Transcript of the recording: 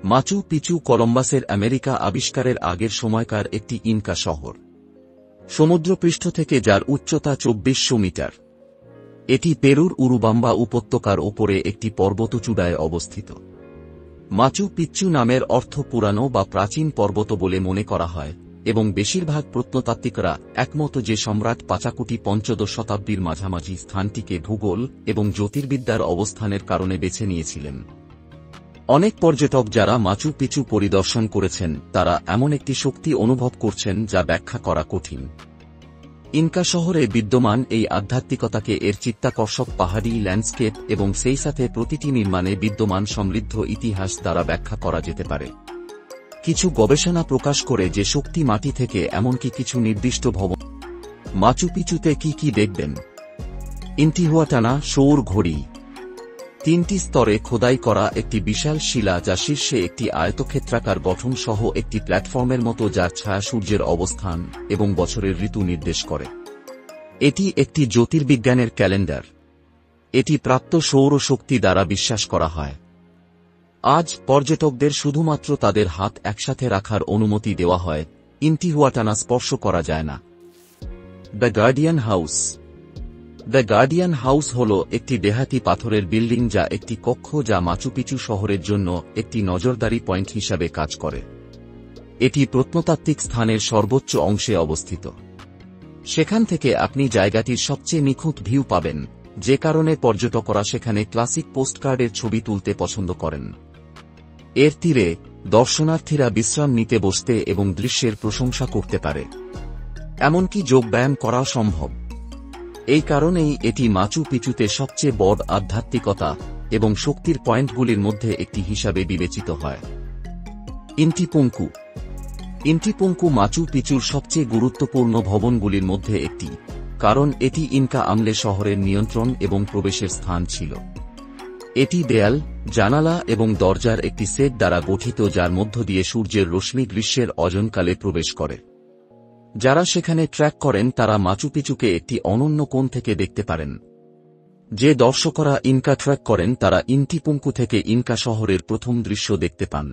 Machu Picchu কলম্বাসের America আবিষ্কারের আগের সময়কার একটি ইনকা শহর। সমুদ্রপৃষ্ঠ থেকে যার উচ্চতা 2400 মিটার। এটি পেরুর উরুবাম্বা উপত্যকার ওপরে একটি পর্বতচূড়ায় অবস্থিত। মাচু পিচ্চু নামের অর্থ পুরানো বা প্রাচীন পর্বত বলে মনে করা হয়, এবং বেশিরভাগ প্রত্নতাত্ত্বিকরা একমত যে সম্রাট পাচাকুটি পঞ্চদশ শতাব্দীর মাঝামাঝি স্থানটিকে ভূগোল এবং জ্যোতির্বিদ্যার অবস্থানের কারণে বেছে নিয়েছিলেন। অনেক পর্যটক যারা মাচু পিচু পরিদর্শন করেছেন তারা এমন একটি শক্তি অনুভব করছেন যা ব্যাখ্যা করা কঠিন। ইনকা শহরে বিদ্যমান এই আধ্যাত্মিকতাকে এর চিত্তাকর্ষক পাহাড়ি ল্যান্ডস্কেপ এবং সেই সাথে প্রতিটি নির্মাণে বিদ্যমান সমৃদ্ধ ইতিহাস দ্বারা ব্যাখ্যা করা যেতে পারে। কিছু গবেষণা প্রকাশ করে যে শক্তি মাটি থেকে এমনকি কিছু নির্দিষ্ট ভবন। মাচু পিচুতে কি কি দেখবেন? ইন্টিহুয়াটানা সৌর ঘড়ি। 3টি স্তরে খোদাই করা একটি বিশাল শিলা যা শীর্ষে একটি আয়তক্ষেত্রাকার গঠন সহ একটি প্ল্যাটফর্মের মতো যার ছায়া সূর্যের অবস্থান এবং বছরের ঋতু নির্দেশ করে। এটি একটি জ্যোতির্বিজ্ঞানের ক্যালেন্ডার। এটি প্রাপ্ত সৌর শক্তি দ্বারা বিশ্বাস করা হয়। আজ পর্যটকদের শুধুমাত্র তাদের হাত একসাথে রাখার অনুমতি দেওয়া হয়, ইন্টিহুয়াটানা স্পর্শ করা যায় না। The guardian house. The guardian house হল একটি দেহাতি পাথরের বিল্ডিং যা একটি কক্ষ যা মাচু পিচু শহরের জন্য একটি নজরদারি পয়েন্ট হিসাবে কাজ করে। এটি প্রত্নতাত্ত্বিক স্থানের সর্বোচ্চ অংশে অবস্থিত। সেখান থেকে আপনি জায়গাটির সবচেয়ে নিখুঁত ভিউ পাবেন, যে কারণে পর্যটকরা সেখানে ক্লাসিক পোস্টকার্ডের ছবি তুলতে পছন্দ করেন। এর তীরে দর্শনার্থীরা বিশ্রাম নিতে বসতে এবং দৃশ্যের প্রশংসা করতে পারে। এমনকি যোগব্যায়াম করা সম্ভব। এই কারণেই এটি মাচু পিচুতে সবচেয়ে বড় আধ্যাত্মিকতা এবং শক্তির পয়েন্টগুলির মধ্যে একটি হিসাবে বিবেচিত হয়। ইন্টিপুঙ্কু। ইন্টিপুঙ্কু মাচু পিচুর সবচেয়ে গুরুত্বপূর্ণ ভবনগুলির মধ্যে একটি, কারণ এটি ইনকা আমলে শহরের নিয়ন্ত্রণ এবং প্রবেশের স্থান ছিল। এটি দেয়াল, জানালা এবং দরজার একটি সেট দ্বারা গঠিত যার মধ্য দিয়ে সূর্যের রশ্মি গ্রীষ্মের অজনকালে প্রবেশ করে। যারা সেখানে ট্র্যাক করেন তারা মাচু পিচুকে একটি অনন্য কোণ থেকে দেখতে পারেন। যে দর্শকরা ইনকা ট্র্যাক করেন তারা ইন্টিপুঙ্কু থেকে ইনকা শহরের প্রথম দৃশ্য দেখতে পান।